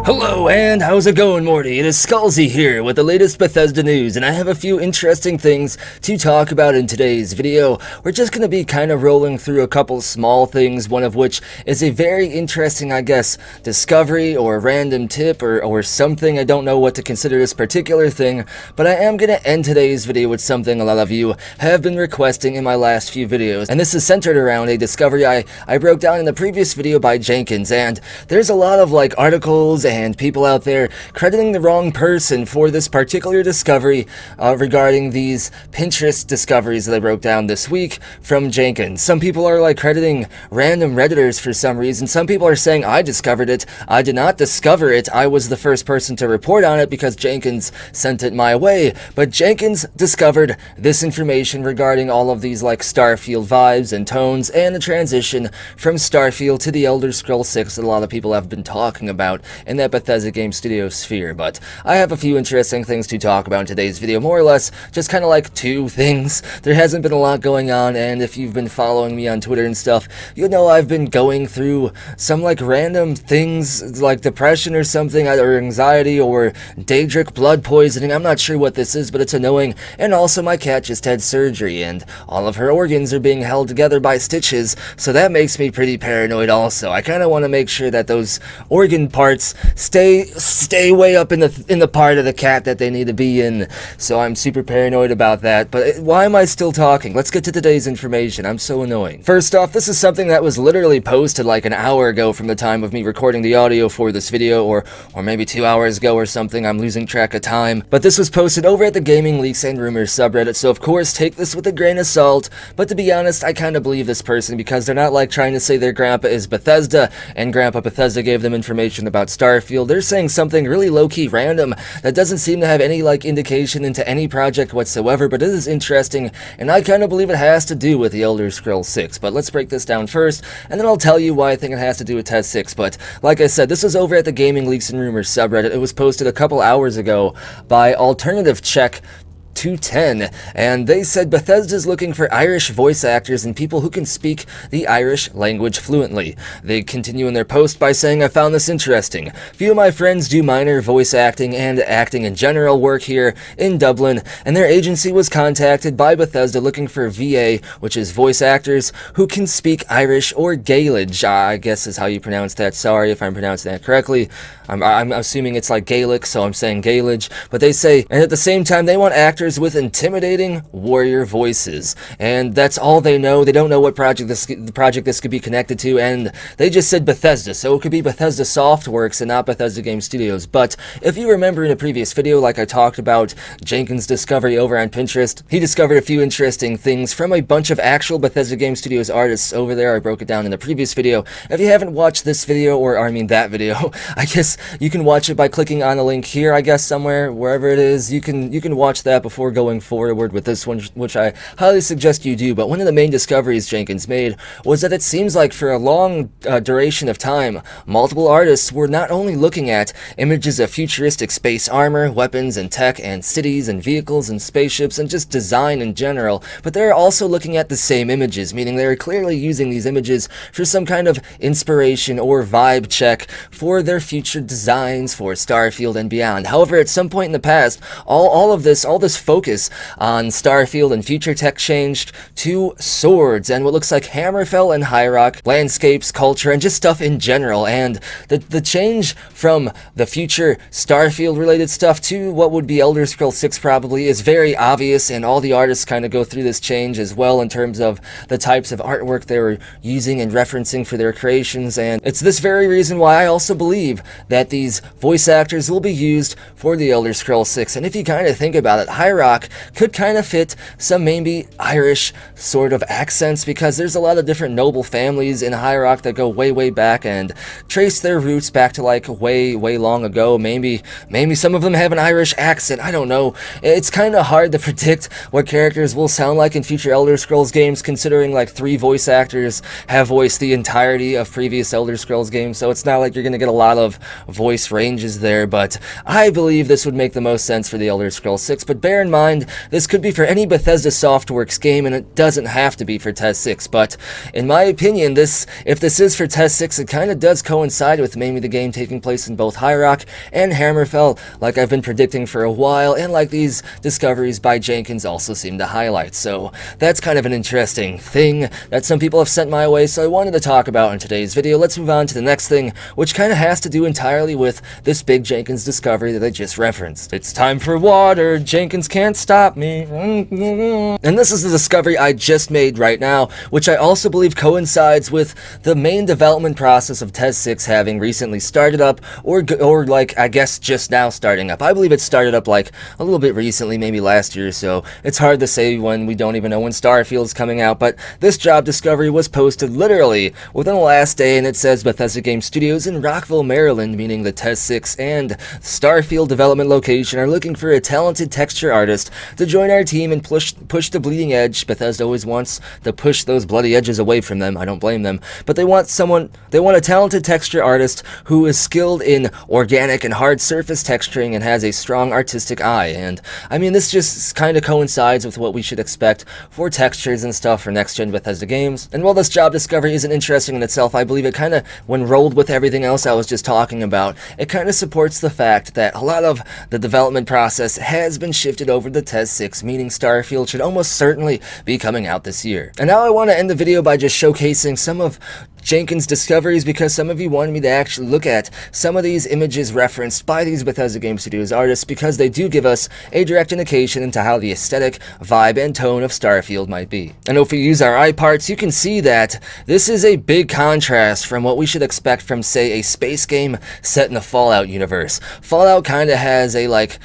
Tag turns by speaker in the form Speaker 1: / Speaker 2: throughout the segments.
Speaker 1: Hello, and how's it going, Morty? It is Skullzi here with the latest Bethesda news, and I have a few interesting things to talk about in today's video. We're just going to be kind of rolling through a couple small things, one of which is a very interesting, I guess, discovery or random tip or something. I don't know what to consider this particular thing, but I am going to end today's video with something a lot of you have been requesting in my last few videos, and this is centered around a discovery I broke down in the previous video by Jenkins, and there's a lot of articles and people out there crediting the wrong person for this particular discovery regarding these Pinterest discoveries that I broke down this week from Jenkins. Some people are crediting random Redditors for some reason. Some people are saying I discovered it. I did not discover it. I was the first person to report on it because Jenkins sent it my way. But Jenkins discovered this information regarding all of these Starfield vibes and tones and the transition from Starfield to the Elder Scrolls 6 that a lot of people have been talking about in that Bethesda Game Studio sphere. But I have a few interesting things to talk about in today's video, more or less just kind of two things. There hasn't been a lot going on, and if you've been following me on Twitter and stuff, you know I've been going through some random things like depression or something, or anxiety or Daedric blood poisoning. I'm not sure what this is, but it's annoying. And also my cat just had surgery and all of her organs are being held together by stitches, so that makes me pretty paranoid also. I kind of want to make sure that those organ parts stay way up in the part of the cat that they need to be in, so I'm super paranoid about that. But why am I still talking? Let's get to today's information. I'm so annoying. First off, this is something that was literally posted an hour ago from the time of me recording the audio for this video, or maybe 2 hours ago or something. I'm losing track of time. But this was posted over at the Gaming Leaks and Rumors subreddit, so of course take this with a grain of salt. But to be honest, I kind of believe this person because they're not trying to say their grandpa is Bethesda and Grandpa Bethesda gave them information about Starfield. They're saying something really low-key random that doesn't seem to have any indication into any project whatsoever, but it is interesting, and I kind of believe it has to do with the Elder Scrolls 6. But let's break this down first, and then I'll tell you why I think it has to do with TES 6. But like I said, this was over at the Gaming Leaks and Rumors subreddit. It was posted a couple hours ago by Alternative Check 210, and they said Bethesda's looking for Irish voice actors and people who can speak the Irish language fluently. They continue in their post by saying, I found this interesting. Few of my friends do minor voice acting and acting in general work here in Dublin, and their agency was contacted by Bethesda looking for VA, which is voice actors, who can speak Irish or Gaelic, I guess is how you pronounce that. Sorry if I'm pronouncing that correctly. I'm assuming it's Gaelic, so I'm saying Gaelic. But they say, and at the same time, they want actors with intimidating warrior voices, and that's all they know. They don't know what project this could be connected to, and they just said Bethesda, so it could be Bethesda Softworks and not Bethesda Game Studios. But if you remember in a previous video, I talked about Jenkins' discovery over on Pinterest, he discovered a few interesting things from a bunch of actual Bethesda Game Studios artists over there. I broke it down in the previous video. If you haven't watched this video, or I mean that video, I guess you can watch it by clicking on the link here, I guess somewhere, wherever it is. You can watch that before going forward with this one, which I highly suggest you do. But one of the main discoveries Jenkins made was that it seems like for a long duration of time, multiple artists were not only looking at images of futuristic space armor, weapons and tech, and cities and vehicles and spaceships and just design in general, but they're also looking at the same images, meaning they're clearly using these images for some kind of inspiration or vibe check for their future designs for Starfield and beyond. However, at some point in the past, all this focus on Starfield and future tech changed to swords and what looks like Hammerfell and High Rock, landscapes, culture, and just stuff in general. And the change from the future Starfield related stuff to what would be Elder Scrolls 6 probably is very obvious, and all the artists kind of go through this change as well in terms of the types of artwork they were using and referencing for their creations. And it's this very reason why I also believe that these voice actors will be used for the Elder Scrolls 6. And if you kind of think about it, High Rock could kind of fit some maybe Irish sort of accents, because there's a lot of different noble families in High Rock that go way back and trace their roots back to way long ago. Maybe some of them have an Irish accent. I don't know. It's kind of hard to predict what characters will sound like in future Elder Scrolls games, considering 3 voice actors have voiced the entirety of previous Elder Scrolls games, so it's not like you're gonna get a lot of voice ranges there. But I believe this would make the most sense for the Elder Scrolls 6, but bear bear in mind, this could be for any Bethesda Softworks game, and it doesn't have to be for Test 6, but in my opinion, if this is for Test 6, it kind of does coincide with maybe the game taking place in both High Rock and Hammerfell, like I've been predicting for a while, and like these discoveries by Jenkins also seem to highlight. So that's kind of an interesting thing that some people have sent my way, so I wanted to talk about in today's video. Let's move on to the next thing, which kind of has to do entirely with this big Jenkins discovery that I just referenced. It's time for water, Jenkins can't stop me. And this is the discovery I just made right now, which I also believe coincides with the main development process of Test 6 having recently started up, or like, I guess just now starting up. I believe it started up like a little bit recently, maybe last year or so. It's hard to say when we don't even know when Starfield's coming out, but this job discovery was posted literally within the last day, and it says Bethesda Game Studios in Rockville, Maryland, meaning the Test 6 and Starfield development location, are looking for a talented texture artist to join our team and push the bleeding edge. Bethesda always wants to push those bloody edges away from them. I don't blame them, but they want a talented texture artist who is skilled in organic and hard surface texturing and has a strong artistic eye. And I mean, this just kind of coincides with what we should expect for textures and stuff for next-gen Bethesda games. And while this job discovery isn't interesting in itself, I believe it kind of, when rolled with everything else I was just talking about, it kind of supports the fact that a lot of the development process has been shifted over to Test 6, meaning Starfield should almost certainly be coming out this year. And now I want to end the video by just showcasing some of Jenkins' discoveries, because some of you wanted me to actually look at some of these images referenced by these Bethesda Game Studios artists, because they do give us a direct indication into how the aesthetic, vibe, and tone of Starfield might be. And if we use our eye parts, you can see that this is a big contrast from what we should expect from, say, a space game set in the Fallout universe. Fallout kind of has a, like,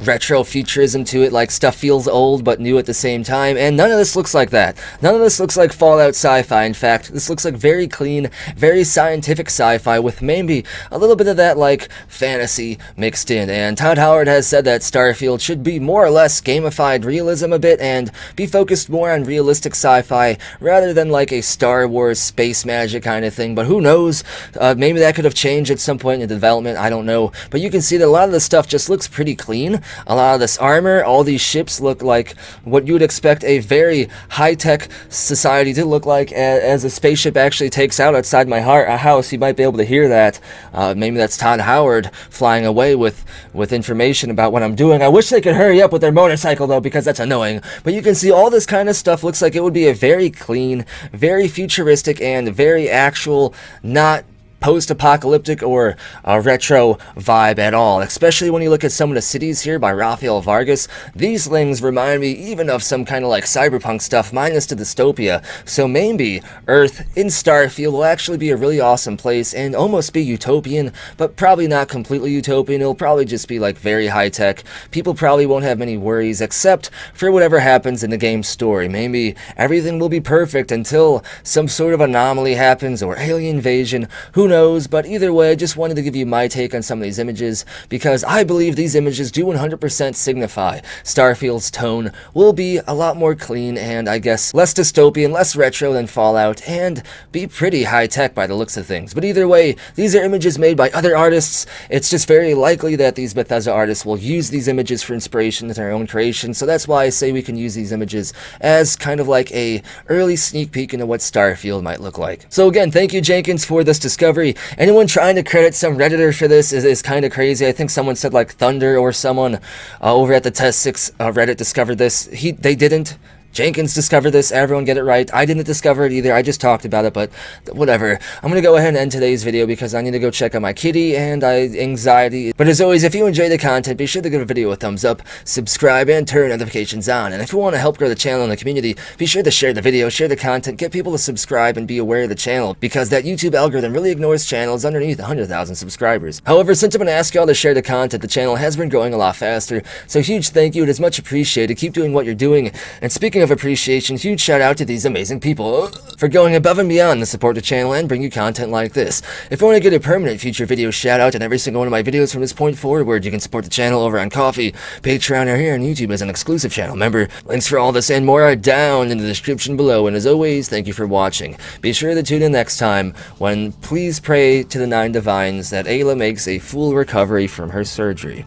Speaker 1: retro futurism to it, like stuff feels old but new at the same time, and none of this looks like that. None of this looks like Fallout sci-fi. In fact, this looks like very clean, very scientific sci-fi with maybe a little bit of that like fantasy mixed in. And Todd Howard has said that Starfield should be more or less gamified realism a bit and be focused more on realistic sci-fi rather than like a Star Wars space magic kind of thing. But who knows, maybe that could have changed at some point in the development, I don't know. But you can see that a lot of this stuff just looks pretty clean. A lot of this armor, all these ships look like what you would expect a very high-tech society to look like as a spaceship actually takes out outside my house. You might be able to hear that. Maybe that's Todd Howard flying away with information about what I'm doing. I wish they could hurry up with their motorcycle, though, because that's annoying. But you can see all this kind of stuff looks like it would be a very clean, very futuristic, and very actual, not post-apocalyptic or retro vibe at all, especially when you look at some of the cities here by Rafael Vargas. These things remind me even of some kind of like cyberpunk stuff minus the dystopia. So maybe Earth in Starfield will actually be a really awesome place and almost be utopian, but probably not completely utopian. It'll probably just be like very high-tech. People probably won't have many worries except for whatever happens in the game's story. Maybe everything will be perfect until some sort of anomaly happens or alien invasion. Who knows? But either way, I just wanted to give you my take on some of these images, because I believe these images do 100% signify Starfield's tone will be a lot more clean and, I guess, less dystopian, less retro than Fallout, and be pretty high-tech by the looks of things. But either way, these are images made by other artists. It's just very likely that these Bethesda artists will use these images for inspiration in their own creation, so that's why I say we can use these images as kind of like a early sneak peek into what Starfield might look like. So again, thank you, Jenkins, for this discovery. Anyone trying to credit some Redditor for this is kind of crazy. I think someone said like Thunder or someone over at the Test 6 Reddit discovered this. They didn't. Jenkins discovered this, everyone get it right. I didn't discover it either, I just talked about it, but whatever. I'm gonna go ahead and end today's video because I need to go check on my kitty and anxiety. But as always, if you enjoy the content, be sure to give a video a thumbs up, subscribe, and turn notifications on. And if you want to help grow the channel and the community, be sure to share the video, share the content, get people to subscribe and be aware of the channel, because that YouTube algorithm really ignores channels underneath 100,000 subscribers. However, since I'm gonna ask y'all to share the content, the channel has been growing a lot faster, so huge thank you, it is much appreciated. Keep doing what you're doing. And speaking of appreciation, huge shout out to these amazing people for going above and beyond to support the channel and bring you content like this. If you want to get a permanent future video shout out in every single one of my videos from this point forward, you can support the channel over on Ko-fi, Patreon, or here on YouTube as an exclusive channel member. Links for all this and more are down in the description below, and as always, thank you for watching. Be sure to tune in next time when please pray to the 9 divines that Ayla makes a full recovery from her surgery.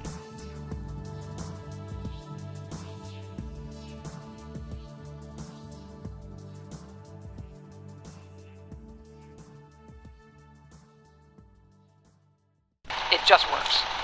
Speaker 2: just works.